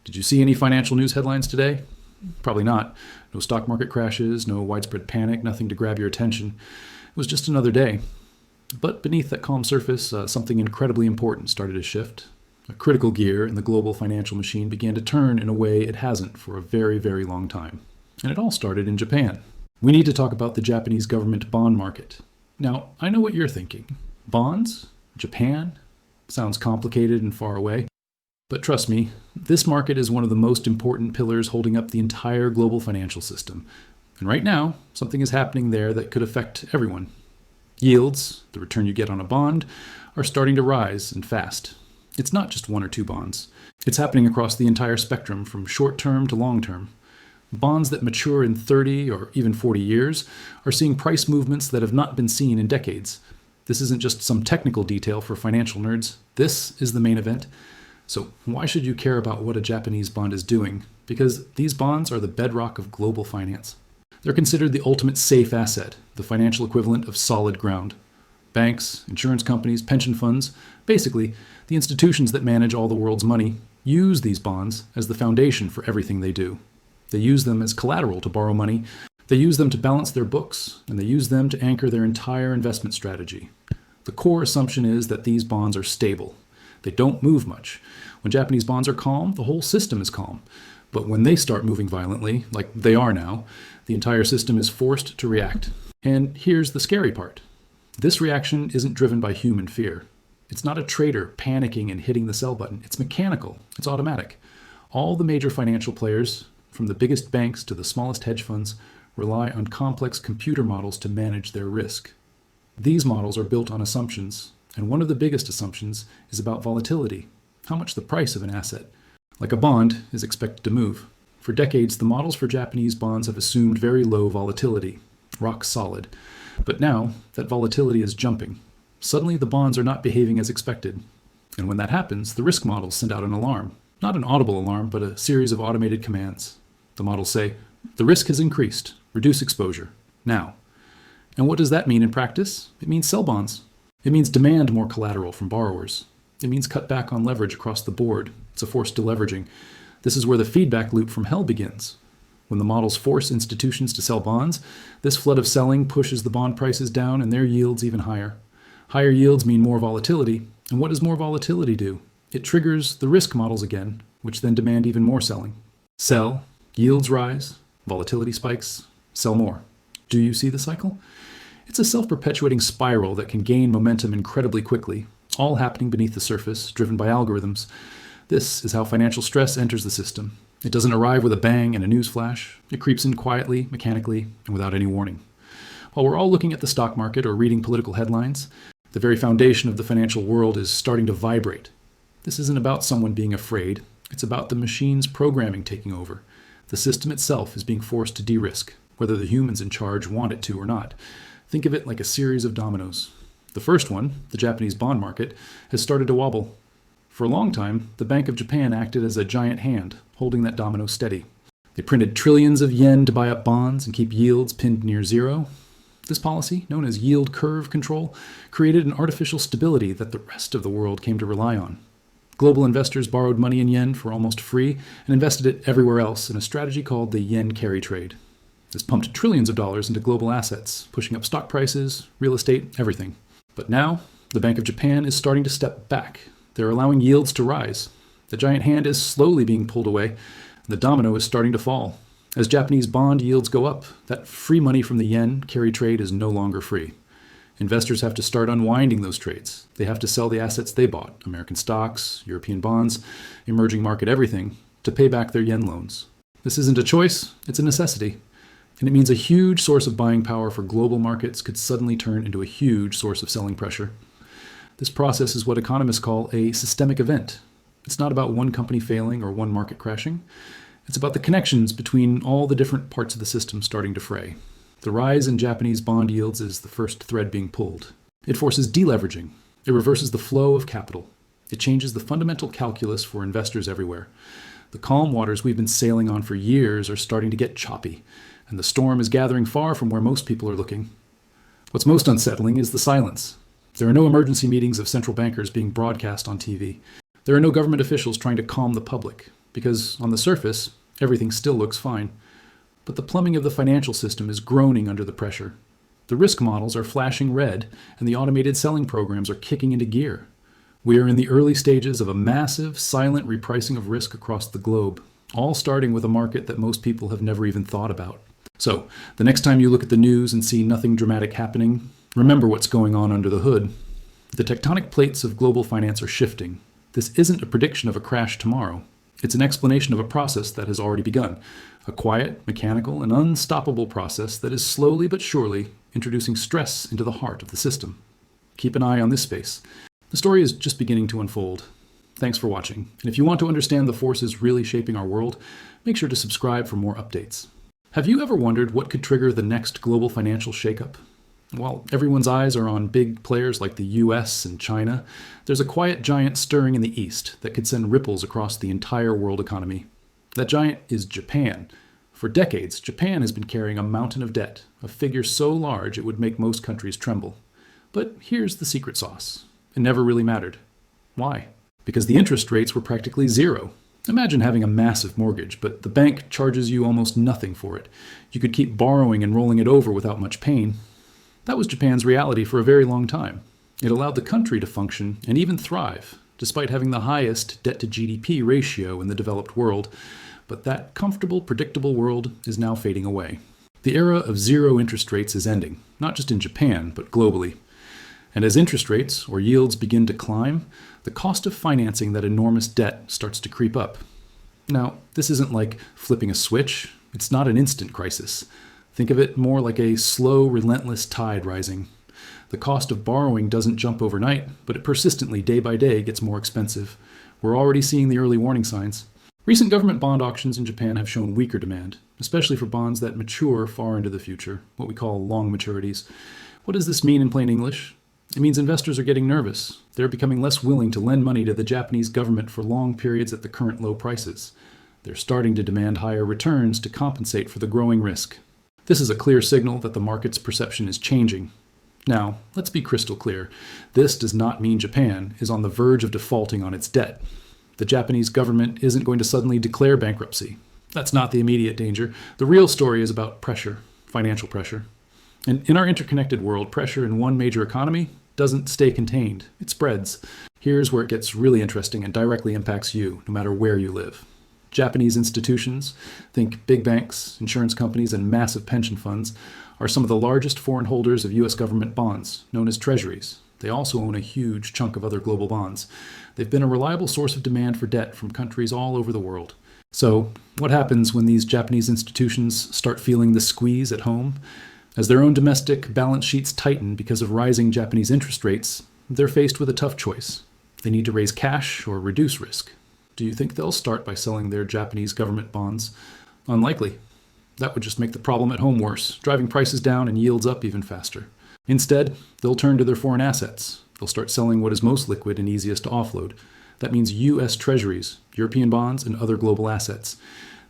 Did you see any financial news headlines today? Probably not. No stock market crashes, no widespread panic, nothing to grab your attention. It was just another day. But beneath that calm surface, something incredibly important started to shift. A critical gear in the global financial machine began to turn in a way it hasn't for a very, very long time. And it all started in Japan. We need to talk about the Japanese government bond market. Now, I know what you're thinking. Bonds? Japan? Sounds complicated and far away. But trust me, this market is one of the most important pillars holding up the entire global financial system. And right now, something is happening there that could affect everyone. Yields, the return you get on a bond, are starting to rise and fast. It's not just one or two bonds. It's happening across the entire spectrum from short-term to long-term. Bonds that mature in 30 or even 40 years are seeing price movements that have not been seen in decades. This isn't just some technical detail for financial nerds. This is the main event. So why should you care about what a Japanese bond is doing? Because these bonds are the bedrock of global finance. They're considered the ultimate safe asset, the financial equivalent of solid ground. Banks, insurance companies, pension funds, basically the institutions that manage all the world's money, use these bonds as the foundation for everything they do. They use them as collateral to borrow money. They use them to balance their books, and they use them to anchor their entire investment strategy. The core assumption is that these bonds are stable. They don't move much. When Japanese bonds are calm, the whole system is calm. But when they start moving violently, like they are now, the entire system is forced to react. And here's the scary part. This reaction isn't driven by human fear. It's not a trader panicking and hitting the sell button. It's mechanical. It's automatic. All the major financial players, from the biggest banks to the smallest hedge funds, rely on complex computer models to manage their risk. These models are built on assumptions, and one of the biggest assumptions is about volatility, how much the price of an asset, like a bond, is expected to move. For decades, the models for Japanese bonds have assumed very low volatility, rock solid. But now, that volatility is jumping. Suddenly, the bonds are not behaving as expected. And when that happens, the risk models send out an alarm. Not an audible alarm, but a series of automated commands. The models say, "The risk has increased. Reduce exposure. Now." And what does that mean in practice? It means sell bonds. It means demand more collateral from borrowers. It means cut back on leverage across the board. It's a forced deleveraging. This is where the feedback loop from hell begins. When the models force institutions to sell bonds, this flood of selling pushes the bond prices down and their yields even higher. Higher yields mean more volatility. And what does more volatility do? It triggers the risk models again, which then demand even more selling. Sell, yields rise, volatility spikes, sell more. Do you see the cycle? It's a self-perpetuating spiral that can gain momentum incredibly quickly, all happening beneath the surface, driven by algorithms. This is how financial stress enters the system. It doesn't arrive with a bang and a news flash. It creeps in quietly, mechanically, and without any warning. While we're all looking at the stock market or reading political headlines, the very foundation of the financial world is starting to vibrate. This isn't about someone being afraid. It's about the machine's programming taking over. The system itself is being forced to de-risk, whether the humans in charge want it to or not. Think of it like a series of dominoes. The first one, the Japanese bond market, has started to wobble. For a long time, the Bank of Japan acted as a giant hand, holding that domino steady. They printed trillions of yen to buy up bonds and keep yields pinned near zero. This policy, known as yield curve control, created an artificial stability that the rest of the world came to rely on. Global investors borrowed money in yen for almost free and invested it everywhere else in a strategy called the yen carry trade. This pumped trillions of dollars into global assets, pushing up stock prices, real estate, everything. But now, the Bank of Japan is starting to step back. They're allowing yields to rise. The giant hand is slowly being pulled away, and the domino is starting to fall. As Japanese bond yields go up, that free money from the yen carry trade is no longer free. Investors have to start unwinding those trades. They have to sell the assets they bought, American stocks, European bonds, emerging market everything, to pay back their yen loans. This isn't a choice, it's a necessity. And it means a huge source of buying power for global markets could suddenly turn into a huge source of selling pressure. This process is what economists call a systemic event. It's not about one company failing or one market crashing. It's about the connections between all the different parts of the system starting to fray. The rise in Japanese bond yields is the first thread being pulled. It forces deleveraging. It reverses the flow of capital. It changes the fundamental calculus for investors everywhere. The calm waters we've been sailing on for years are starting to get choppy, and the storm is gathering far from where most people are looking. What's most unsettling is the silence. There are no emergency meetings of central bankers being broadcast on TV. There are no government officials trying to calm the public. because on the surface, everything still looks fine. But the plumbing of the financial system is groaning under the pressure. The risk models are flashing red, and the automated selling programs are kicking into gear. We are in the early stages of a massive, silent repricing of risk across the globe, all starting with a market that most people have never even thought about. So, the next time you look at the news and see nothing dramatic happening, remember what's going on under the hood. The tectonic plates of global finance are shifting. This isn't a prediction of a crash tomorrow. It's an explanation of a process that has already begun. A quiet, mechanical, and unstoppable process that is slowly but surely introducing stress into the heart of the system. Keep an eye on this space. The story is just beginning to unfold. Thanks for watching. And if you want to understand the forces really shaping our world, make sure to subscribe for more updates. Have you ever wondered what could trigger the next global financial shakeup? While everyone's eyes are on big players like the US and China, there's a quiet giant stirring in the East that could send ripples across the entire world economy. That giant is Japan. For decades, Japan has been carrying a mountain of debt, a figure so large it would make most countries tremble. But here's the secret sauce. It never really mattered. Why? Because the interest rates were practically zero. Imagine having a massive mortgage, but the bank charges you almost nothing for it. You could keep borrowing and rolling it over without much pain. That was Japan's reality for a very long time. It allowed the country to function and even thrive, despite having the highest debt-to-GDP ratio in the developed world. But that comfortable, predictable world is now fading away. The era of zero interest rates is ending, not just in Japan, but globally. And as interest rates, or yields, begin to climb, the cost of financing that enormous debt starts to creep up. Now, this isn't like flipping a switch. It's not an instant crisis. Think of it more like a slow, relentless tide rising. The cost of borrowing doesn't jump overnight, but it persistently, day by day, gets more expensive. We're already seeing the early warning signs. Recent government bond auctions in Japan have shown weaker demand, especially for bonds that mature far into the future, what we call long maturities. What does this mean in plain English? It means investors are getting nervous. They're becoming less willing to lend money to the Japanese government for long periods at the current low prices. They're starting to demand higher returns to compensate for the growing risk. This is a clear signal that the market's perception is changing. Now, let's be crystal clear. This does not mean Japan is on the verge of defaulting on its debt. The Japanese government isn't going to suddenly declare bankruptcy. That's not the immediate danger. The real story is about pressure, financial pressure. And in our interconnected world, pressure in one major economy doesn't stay contained. It spreads. Here's where it gets really interesting and directly impacts you, no matter where you live. Japanese institutions, think big banks, insurance companies, and massive pension funds, are some of the largest foreign holders of U.S. government bonds, known as treasuries. They also own a huge chunk of other global bonds. They've been a reliable source of demand for debt from countries all over the world. So, what happens when these Japanese institutions start feeling the squeeze at home? As their own domestic balance sheets tighten because of rising Japanese interest rates, they're faced with a tough choice. They need to raise cash or reduce risk. Do you think they'll start by selling their Japanese government bonds? Unlikely. That would just make the problem at home worse, driving prices down and yields up even faster. Instead, they'll turn to their foreign assets. They'll start selling what is most liquid and easiest to offload. That means U.S. treasuries, European bonds, and other global assets.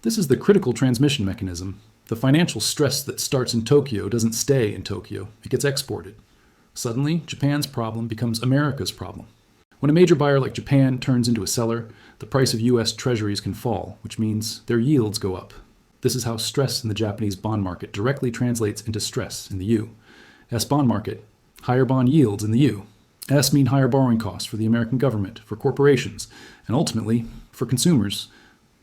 This is the critical transmission mechanism. The financial stress that starts in Tokyo doesn't stay in Tokyo. It gets exported. Suddenly, Japan's problem becomes America's problem. When a major buyer like Japan turns into a seller, the price of U.S. treasuries can fall, which means their yields go up. This is how stress in the Japanese bond market directly translates into stress in the U.S. bond market. Higher bond yields in the U. S mean higher borrowing costs for the American government, for corporations, and ultimately for consumers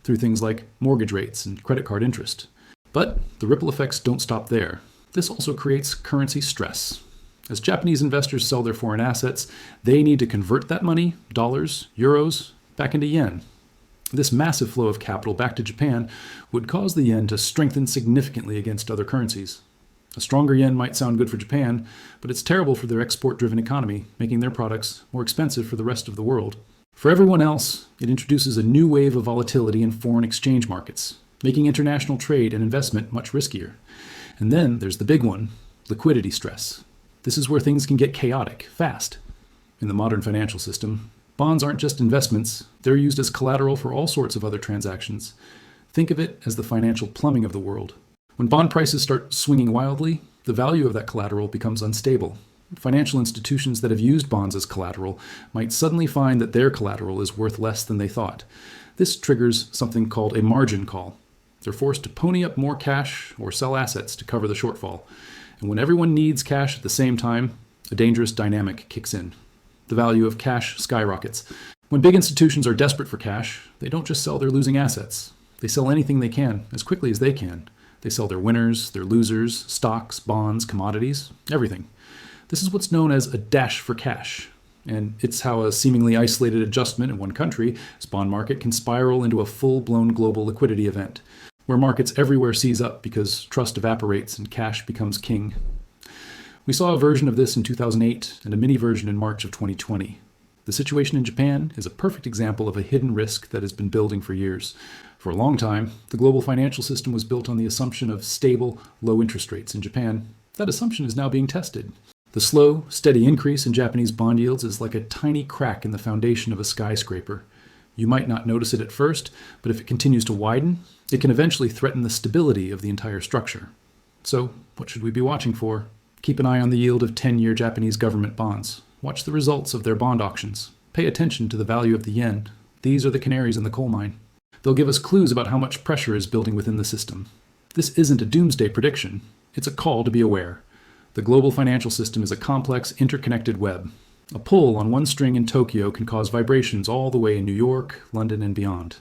through things like mortgage rates and credit card interest. But the ripple effects don't stop there. This also creates currency stress. As Japanese investors sell their foreign assets, they need to convert that money, dollars, euros, back into yen. This massive flow of capital back to Japan would cause the yen to strengthen significantly against other currencies. A stronger yen might sound good for Japan, but it's terrible for their export-driven economy, making their products more expensive for the rest of the world. For everyone else, it introduces a new wave of volatility in foreign exchange markets, making international trade and investment much riskier. And then there's the big one, liquidity stress. This is where things can get chaotic, fast. In the modern financial system, bonds aren't just investments, they're used as collateral for all sorts of other transactions. Think of it as the financial plumbing of the world. When bond prices start swinging wildly, the value of that collateral becomes unstable. Financial institutions that have used bonds as collateral might suddenly find that their collateral is worth less than they thought. This triggers something called a margin call. They're forced to pony up more cash or sell assets to cover the shortfall. And when everyone needs cash at the same time, a dangerous dynamic kicks in. The value of cash skyrockets. When big institutions are desperate for cash, they don't just sell their losing assets. They sell anything they can, as quickly as they can. They sell their winners, their losers, stocks, bonds, commodities, everything. This is what's known as a dash for cash. And it's how a seemingly isolated adjustment in one country's bond market can spiral into a full-blown global liquidity event, where markets everywhere seize up because trust evaporates and cash becomes king. We saw a version of this in 2008 and a mini version in March of 2020. The situation in Japan is a perfect example of a hidden risk that has been building for years. For a long time, the global financial system was built on the assumption of stable, low interest rates in Japan. That assumption is now being tested. The slow, steady increase in Japanese bond yields is like a tiny crack in the foundation of a skyscraper. You might not notice it at first, but if it continues to widen, it can eventually threaten the stability of the entire structure. So, what should we be watching for? Keep an eye on the yield of 10-year Japanese government bonds. Watch the results of their bond auctions. Pay attention to the value of the yen. These are the canaries in the coal mine. They'll give us clues about how much pressure is building within the system. This isn't a doomsday prediction. It's a call to be aware. The global financial system is a complex, interconnected web. A pull on one string in Tokyo can cause vibrations all the way in New York, London, and beyond.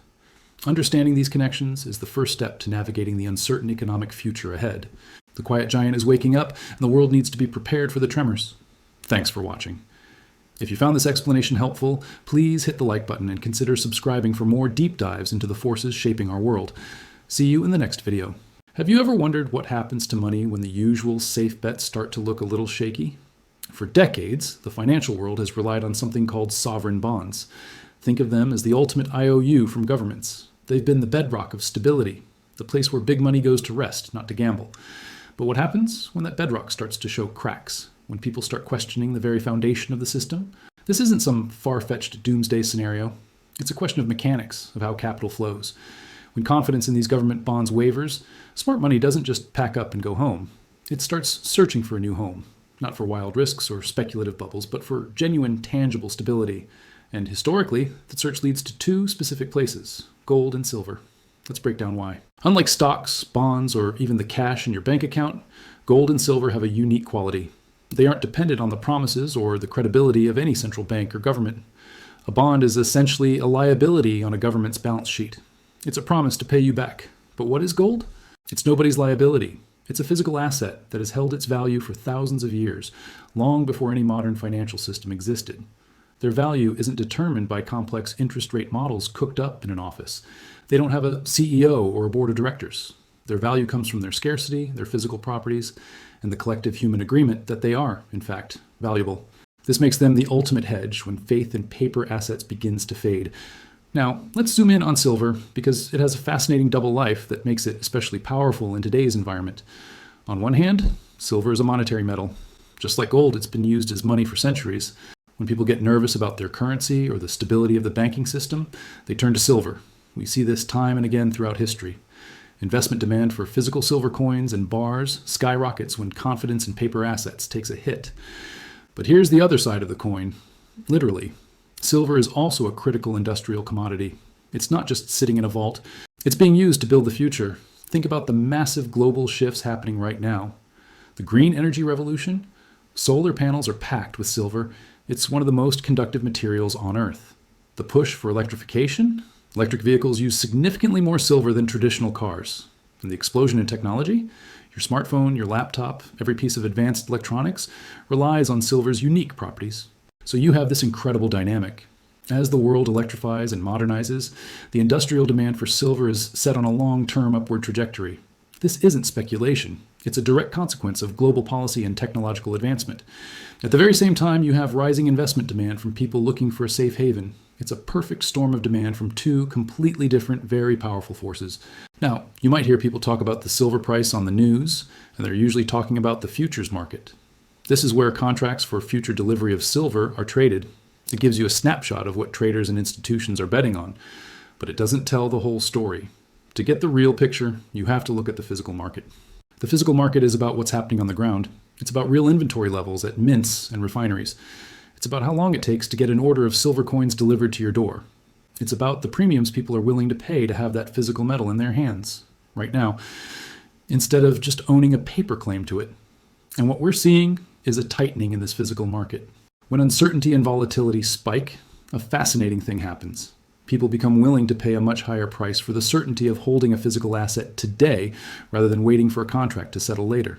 Understanding these connections is the first step to navigating the uncertain economic future ahead. The quiet giant is waking up, and the world needs to be prepared for the tremors. Thanks for watching. If you found this explanation helpful, please hit the like button and consider subscribing for more deep dives into the forces shaping our world. See you in the next video. Have you ever wondered what happens to money when the usual safe bets start to look a little shaky? For decades, the financial world has relied on something called sovereign bonds. Think of them as the ultimate IOU from governments. They've been the bedrock of stability, the place where big money goes to rest, not to gamble. But what happens when that bedrock starts to show cracks? When people start questioning the very foundation of the system? This isn't some far-fetched doomsday scenario. It's a question of mechanics, of how capital flows. When confidence in these government bonds wavers, smart money doesn't just pack up and go home. It starts searching for a new home, not for wild risks or speculative bubbles, but for genuine, tangible stability. And historically, the search leads to two specific places: gold and silver. Let's break down why. Unlike stocks, bonds, or even the cash in your bank account, gold and silver have a unique quality. They aren't dependent on the promises or the credibility of any central bank or government. A bond is essentially a liability on a government's balance sheet. It's a promise to pay you back. But what is gold? It's nobody's liability. It's a physical asset that has held its value for thousands of years, long before any modern financial system existed. Their value isn't determined by complex interest rate models cooked up in an office. They don't have a CEO or a board of directors. Their value comes from their scarcity, their physical properties, and the collective human agreement that they are, in fact, valuable. This makes them the ultimate hedge when faith in paper assets begins to fade. Now, let's zoom in on silver because it has a fascinating double life that makes it especially powerful in today's environment. On one hand, silver is a monetary metal. Just like gold, it's been used as money for centuries. When people get nervous about their currency or the stability of the banking system, they turn to silver. We see this time and again throughout history. Investment demand for physical silver coins and bars skyrockets when confidence in paper assets takes a hit. But here's the other side of the coin. Literally, silver is also a critical industrial commodity. It's not just sitting in a vault. It's being used to build the future. Think about the massive global shifts happening right now. The green energy revolution? Solar panels are packed with silver. It's one of the most conductive materials on Earth. The push for electrification? Electric vehicles use significantly more silver than traditional cars. And the explosion in technology? Your smartphone, your laptop, every piece of advanced electronics relies on silver's unique properties. So you have this incredible dynamic. As the world electrifies and modernizes, the industrial demand for silver is set on a long-term upward trajectory. This isn't speculation. It's a direct consequence of global policy and technological advancement. At the very same time, you have rising investment demand from people looking for a safe haven. It's a perfect storm of demand from two completely different, very powerful forces. Now, you might hear people talk about the silver price on the news, and they're usually talking about the futures market. This is where contracts for future delivery of silver are traded. It gives you a snapshot of what traders and institutions are betting on, but it doesn't tell the whole story. To get the real picture, you have to look at the physical market. The physical market is about what's happening on the ground. It's about real inventory levels at mints and refineries. It's about how long it takes to get an order of silver coins delivered to your door. It's about the premiums people are willing to pay to have that physical metal in their hands right now, instead of just owning a paper claim to it. And what we're seeing is a tightening in this physical market. When uncertainty and volatility spike, a fascinating thing happens. People become willing to pay a much higher price for the certainty of holding a physical asset today rather than waiting for a contract to settle later.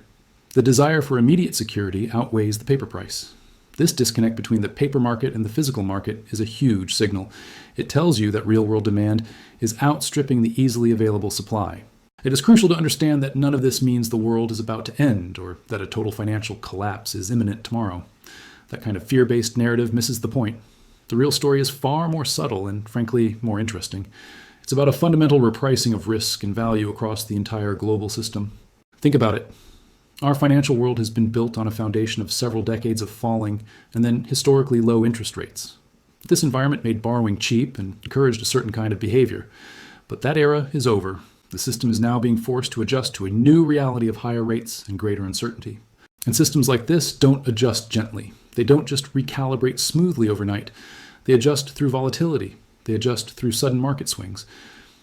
The desire for immediate security outweighs the paper price. This disconnect between the paper market and the physical market is a huge signal. It tells you that real-world demand is outstripping the easily available supply. It is crucial to understand that none of this means the world is about to end or that a total financial collapse is imminent tomorrow. That kind of fear-based narrative misses the point. The real story is far more subtle and, frankly, more interesting. It's about a fundamental repricing of risk and value across the entire global system. Think about it. Our financial world has been built on a foundation of several decades of falling and then historically low interest rates. This environment made borrowing cheap and encouraged a certain kind of behavior. But that era is over. The system is now being forced to adjust to a new reality of higher rates and greater uncertainty. And systems like this don't adjust gently. They don't just recalibrate smoothly overnight. They adjust through volatility. They adjust through sudden market swings.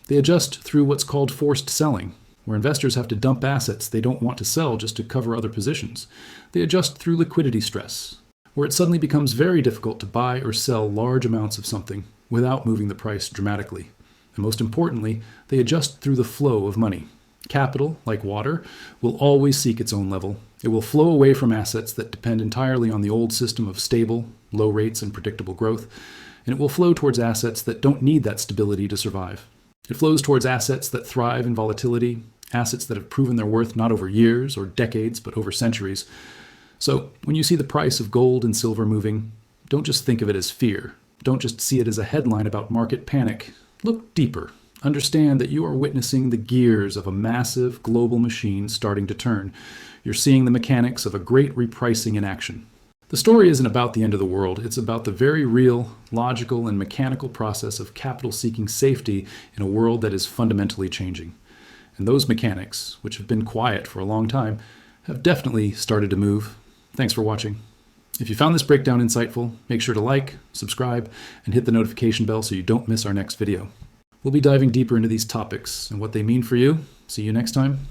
They adjust through what's called forced selling, where investors have to dump assets they don't want to sell just to cover other positions. They adjust through liquidity stress, where it suddenly becomes very difficult to buy or sell large amounts of something without moving the price dramatically. And most importantly, they adjust through the flow of money. Capital, like water, will always seek its own level. It will flow away from assets that depend entirely on the old system of stable, low rates and predictable growth, and it will flow towards assets that don't need that stability to survive. It flows towards assets that thrive in volatility, assets that have proven their worth not over years or decades, but over centuries. So when you see the price of gold and silver moving, don't just think of it as fear. Don't just see it as a headline about market panic. Look deeper. Understand that you are witnessing the gears of a massive global machine starting to turn. You're seeing the mechanics of a great repricing in action. The story isn't about the end of the world. It's about the very real, logical, and mechanical process of capital seeking safety in a world that is fundamentally changing. And those mechanics, which have been quiet for a long time, have definitely started to move. Thanks for watching. If you found this breakdown insightful, make sure to like, subscribe, and hit the notification bell so you don't miss our next video. We'll be diving deeper into these topics and what they mean for you. See you next time.